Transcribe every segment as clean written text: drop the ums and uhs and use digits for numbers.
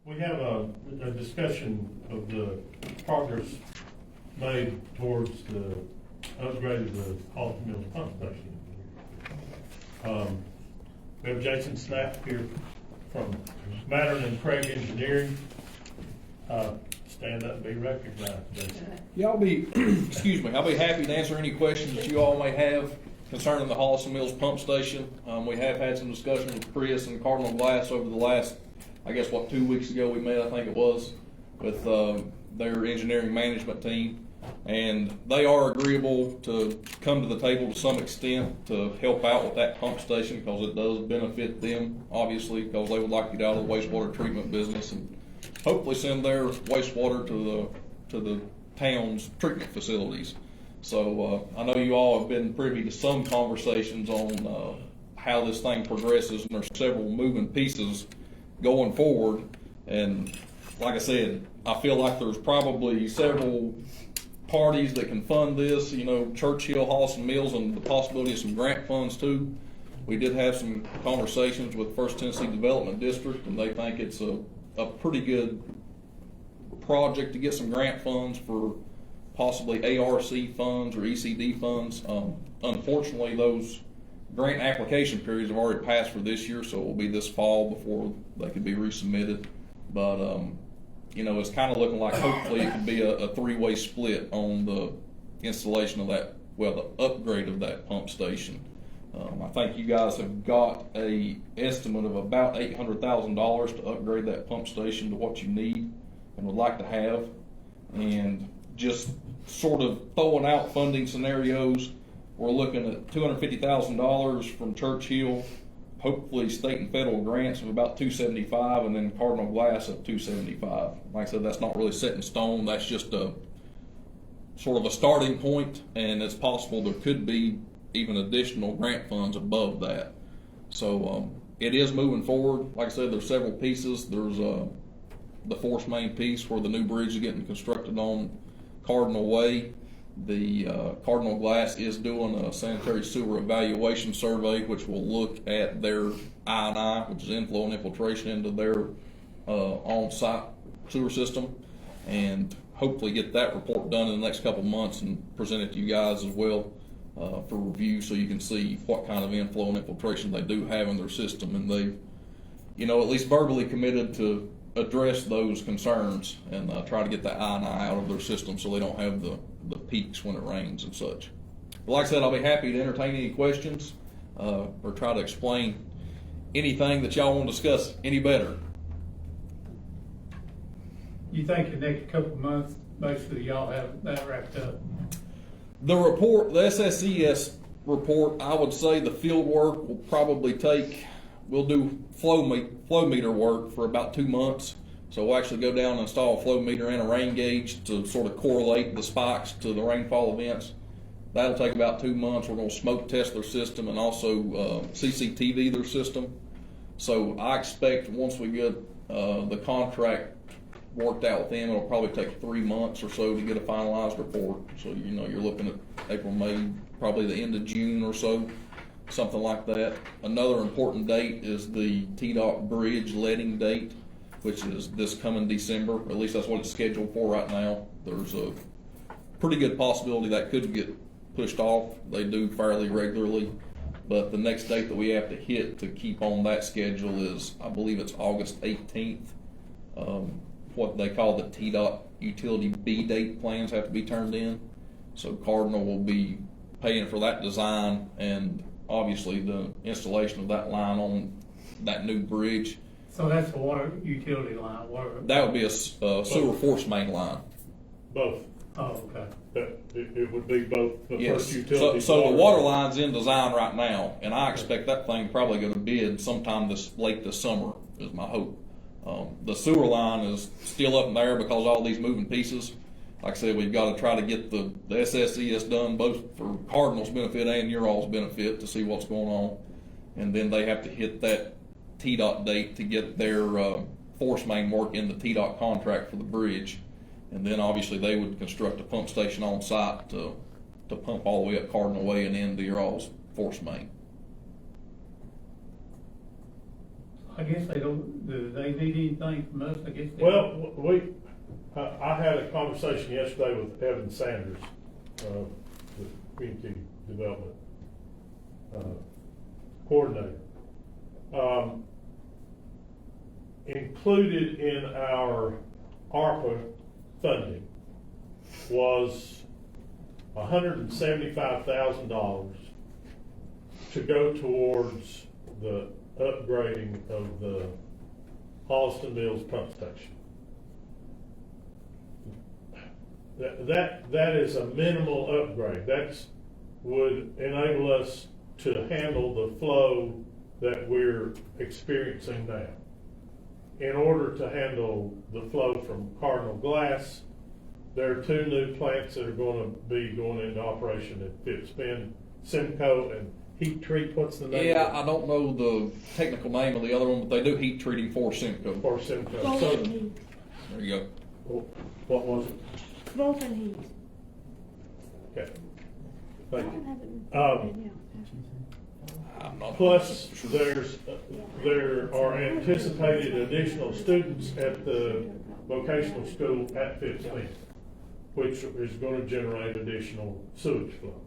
We have a discussion of the progress made towards the upgrade of the Halton Mills pump station. We have Jason Snap here from Mattern and Craig Engineering. Stand up and be recognized, Jason. Yeah, I'll be, excuse me, I'll be happy to answer any questions that you all may have concerning the Halton Mills pump station. We have had some discussions with Chris and Cardinal Glass over the last, I guess, 2 weeks ago we met, I think it was, with their engineering management team. And they are agreeable to come to the table to some extent to help out with that pump station, because it does benefit them, obviously, because they would like to get out of the wastewater treatment business and hopefully send their wastewater to the town's treatment facilities. So I know you all have been privy to some conversations on how this thing progresses, and there's several moving pieces going forward. And like I said, I feel like there's probably several parties that can fund this, you know, Churchill, Halton Mills, and the possibility of some grant funds too. We did have some conversations with First Tennessee Development District, and they think it's a pretty good project to get some grant funds for possibly ARC funds or ECD funds. Unfortunately, those grant application periods have already passed for this year, so it will be this fall before they could be resubmitted. But you know, it's kind of looking like hopefully it could be a three-way split on the installation of that, well, the upgrade of that pump station. I think you guys have got a estimate of about $800,000 to upgrade that pump station to what you need and would like to have. And just sort of throwing out funding scenarios, we're looking at $250,000 from Churchill, hopefully state and federal grants of about $275,000, and then Cardinal Glass of $275,000. Like I said, that's not really set in stone. That's just a sort of a starting point, and it's possible there could be even additional grant funds above that. So it is moving forward. Like I said, there's several pieces. There's the force main piece where the new bridge is getting constructed on Cardinal Way. The Cardinal Glass is doing a sanitary sewer evaluation survey, which will look at their I&I, which is inflow and infiltration into their on-site sewer system, and hopefully get that report done in the next couple months and present it to you guys as well for review, so you can see what kind of inflow and infiltration they do have in their system. And they've, you know, at least verbally committed to address those concerns and try to get the I&I out of their system so they don't have the peaks when it rains and such. But like I said, I'll be happy to entertain any questions or try to explain anything that y'all want to discuss any better. You think the next couple of months, basically y'all have that wrapped up? The report, the SSES report, I would say the field work will probably take, we'll do flow meter work for about 2 months. So we'll actually go down and install a flow meter and a rain gauge to sort of correlate the spikes to the rainfall events. That'll take about 2 months. We're going to smoke test their system and also CCTV their system. So I expect once we get the contract worked out with them, it'll probably take 3 months or so to get a finalized report. So, you know, you're looking at April, May, probably the end of June or so, something like that. Another important date is the TDOT bridge letting date, which is this coming December. At least that's what it's scheduled for right now. There's a pretty good possibility that could get pushed off. They do fairly regularly. But the next date that we have to hit to keep on that schedule is, I believe it's August 18th. What they call the TDOT utility B date plans have to be turned in. So Cardinal will be paying for that design and obviously the installation of that line on that new bridge. So that's the water utility line? That would be a sewer force main line. Both. Oh, okay. It would be both the Yes. first utility. So the water line's in design right now, and I expect that thing probably going to bid sometime late this summer is my hope. The sewer line is still up in there because of all these moving pieces. Like I said, we've got to try to get the SSES done both for Cardinal's benefit and your all's benefit to see what's going on. And then they have to hit that TDOT date to get their force main work in the TDOT contract for the bridge. And then obviously they would construct a pump station on site to pump all the way up Cardinal Way and into your all's force main. I guess they don't, do they need anything from us? I guess they. Well, I had a conversation yesterday with Evan Sanders, the community development coordinator. Included in our ARPA funding was $175,000 to go towards the upgrading of the Holliston Mills pump station. That is a minimal upgrade. That's would enable us to handle the flow that we're experiencing now. In order to handle the flow from Cardinal Glass, there are 2 new plants that are going to be going into operation at Phipps Bend, Simcoe and Heat Treat. What's the name? Yeah, I don't know the technical name of the other one, but they do heat treating for Simcoe. For Simcoe. So, There you go. what was it? Molten heat. Okay. Thank you. Yeah. I'm not Plus, sure. there are anticipated additional students at the vocational school at Phipps Bend, which is going to generate additional sewage flow.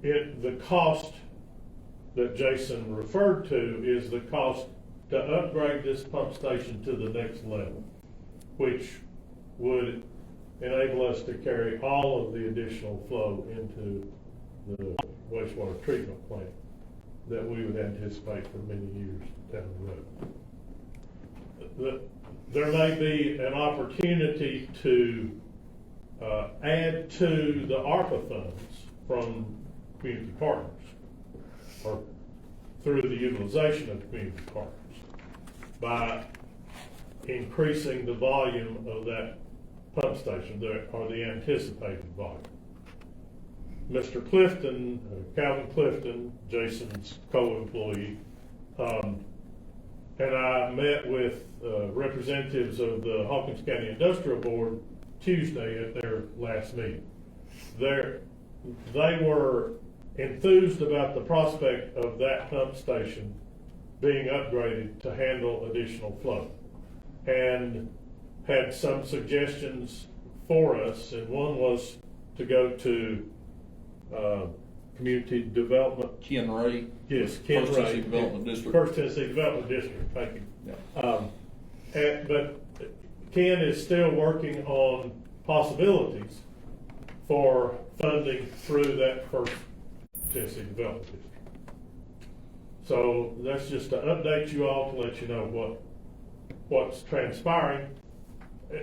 The cost that Jason referred to is the cost to upgrade this pump station to the next level, which would enable us to carry all of the additional flow into the wastewater treatment plant that we would anticipate for many years down the road. There may be an opportunity to add to the ARPA funds from community partners, or through the utilization of community partners, by increasing the volume of that pump station, or the anticipated volume. Mr. Clifton, Calvin Clifton, Jason's co-employee, and I met with representatives of the Hawkins County Industrial Board Tuesday at their last meeting. They were enthused about the prospect of that pump station being upgraded to handle additional flow, and had some suggestions for us, and one was to go to community development. Ken Ray. Yes, Ken First Ray. Tennessee Development District. First Tennessee Development District, thank you. Yeah. But Ken is still working on possibilities for funding through that First Tennessee Development District. So that's just to update you all, to let you know what's transpiring.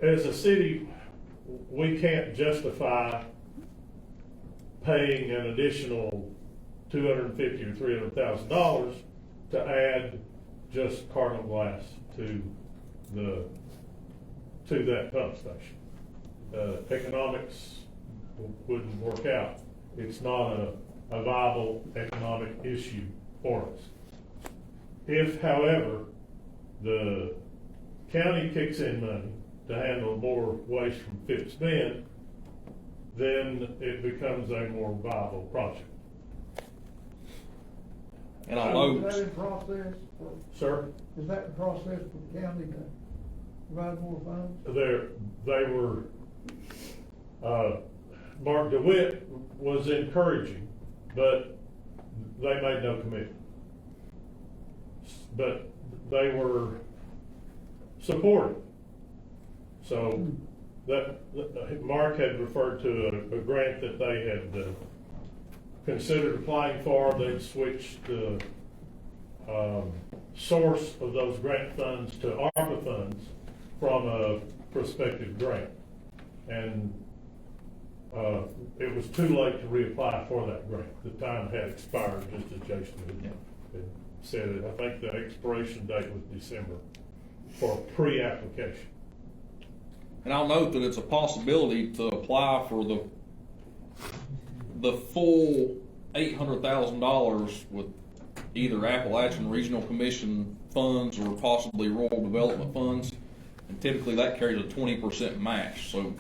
As a city, we can't justify paying an additional $250,000 or $300,000 to add just Cardinal Glass to that pump station. Economics wouldn't work out. It's not a viable economic issue for us. If, however, the county kicks in money to handle more waste from Phipps Bend, then it becomes a more viable project. And I know. Is that in process? Sir? Is that in process for the county to provide more funds? They were, Mark DeWitt was encouraging, but they made no commitment. But they were supportive. So that Mark had referred to a grant that they had considered applying for. They'd switched the source of those grant funds to ARPA funds from a prospective grant. And it was too late to reapply for that grant. The time had expired, just as Jason had said it. I think the expiration date was December for pre-application. And I'll note that it's a possibility to apply for the full $800,000 with either Appalachian Regional Commission funds or possibly rural development funds. And typically that carries a 20% match. So,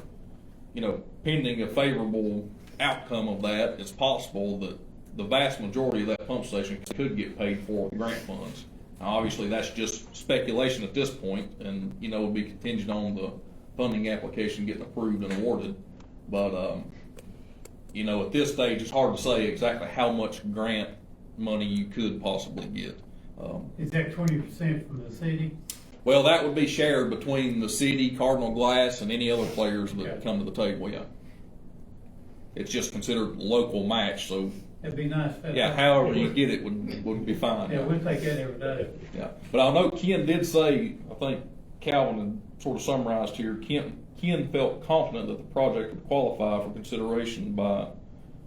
pending a favorable outcome of that, it's possible that the vast majority of that pump station could get paid for with grant funds. Now, obviously, that's just speculation at this point, and, you know, would be contingent on the funding application getting approved and awarded. But, you know, at this stage, it's hard to say exactly how much grant money you could possibly get. Is that 20% from the city? Well, that would be shared between the city, Cardinal Glass, and any other players that Okay. come to the table, yeah. It's just considered local match, so, That'd be nice. yeah, however you get it would be fine. Yeah, we'll take that every day. Yeah, but I know Ken did say, I think Calvin had sort of summarized here, Ken felt confident that the project would qualify for consideration by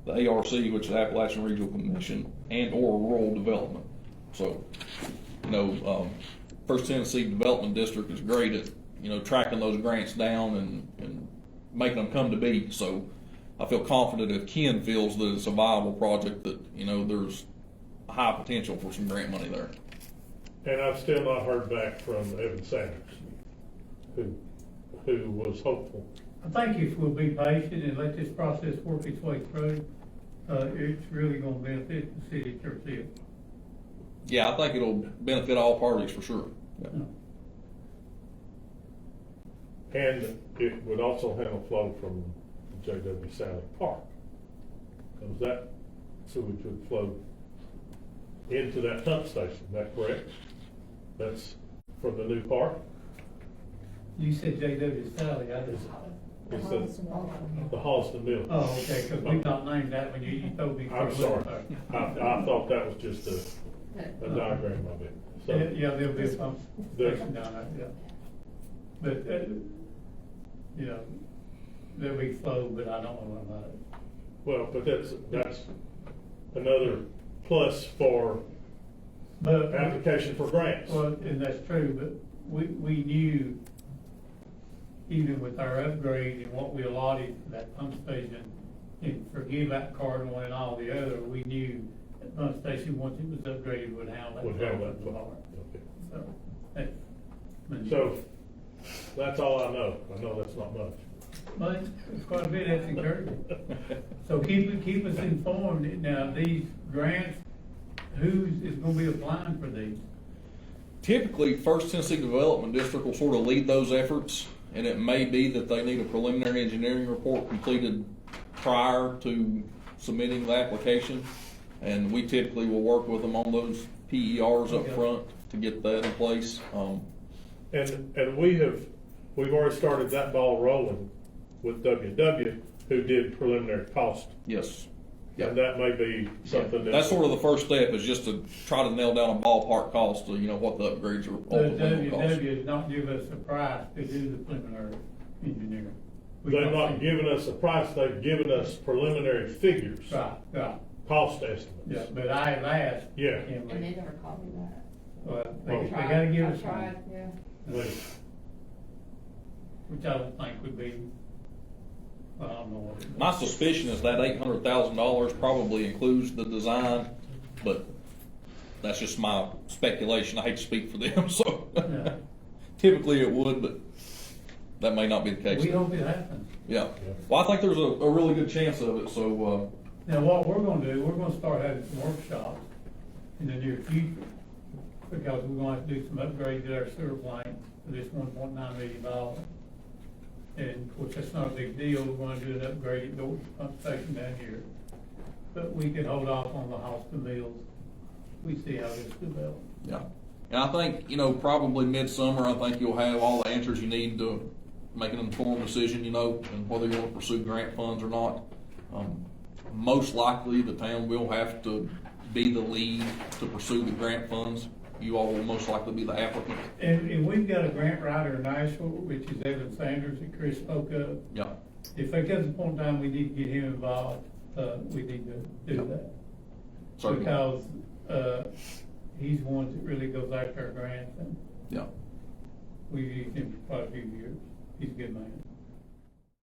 the ARC, which is Appalachian Regional Commission, and/or Rural Development. So, you know, First Tennessee Development District is great at, you know, tracking those grants down and making them come to be. So I feel confident if Ken feels that it's a viable project, that, you know, there's a high potential for some grant money there. And I've still not heard back from Evan Sanders, who was hopeful. I think if we'll be patient and let this process work its way through, it's really gonna benefit the city of Churchill. Yeah, I think it'll benefit all parties for sure. Yeah. And it would also handle flow from J.W. Sally Park. Because that sewage would flow into that pump station, is that correct? That's from the new park? You said J.W. Sally, I just, It's the Holliston Mill. oh, okay, cause we not named that when you told me. I'm sorry. I thought that was just a diagram of it. So, Yeah, there'll be a pump There- station down there, yeah. But, you know, there'll be flow, but I don't know about it. well, but that's another plus for But, application for grants. well, and that's true, but we knew, even with our upgrade and what we allotted for that pump station, and forgive that Cardinal and all the other, we knew that pump station, once it was upgraded, would handle that. Would handle that flow flow. part. Okay. So, that's. So, that's all I know. I know that's not much. But it's quite a bit, that's encouraging. So keep us informed. Now, these grants, who is gonna be applying for these? Typically, First Tennessee Development District will sort of lead those efforts, and it may be that they need a preliminary engineering report completed prior to submitting the application. And we typically will work with them on those PERs up Okay. front to get that in place. And we've already started that ball rolling with WW, who did preliminary cost. Yes. And that may be something that. That's sort of the first step, is just to try to nail down a ballpark cost of, you know, what the upgrades are The ultimately gonna cost. WW has not give us a price to do the preliminary engineering. They've not given us a price, they've given us preliminary figures, Right, cost estimates. yeah, but I have asked. Yeah. Can And they we, never called me back. well, Oh. they gotta give I us tried, one, yeah. Like, which I don't think would be, well, I don't know what. it- My suspicion is that $800,000 probably includes the design, but that's just my speculation. I hate to speak for them, so Yeah. typically it would, but that may not be the case. We hope it happens. Yeah. Well, I think there's a really good chance of it, so, Now, what we're gonna do, we're gonna start having some workshops in the near future, because we're gonna have to do some upgrades at our sewer plant for this $1.9 million. And of course, that's not a big deal, we're gonna do an upgrade at the pump station down here. But we can hold off on the Holston Mills, we see how this develops. yeah. And I think, you know, probably midsummer, I think you'll have all the answers you need to make an informed decision, you know, and whether you want to pursue grant funds or not. Most likely, the town will have to be the lead to pursue the grant funds. You all will most likely be the applicant. And we've got a grant writer in Nashville, which is Evan Sanders, that Chris spoke of. Yeah. If there comes a point in time we need to get him involved, we need to do that. Certainly. Because, he's the one that really goes after our grants, and Yeah. we've used him for quite a few years. He's a good man.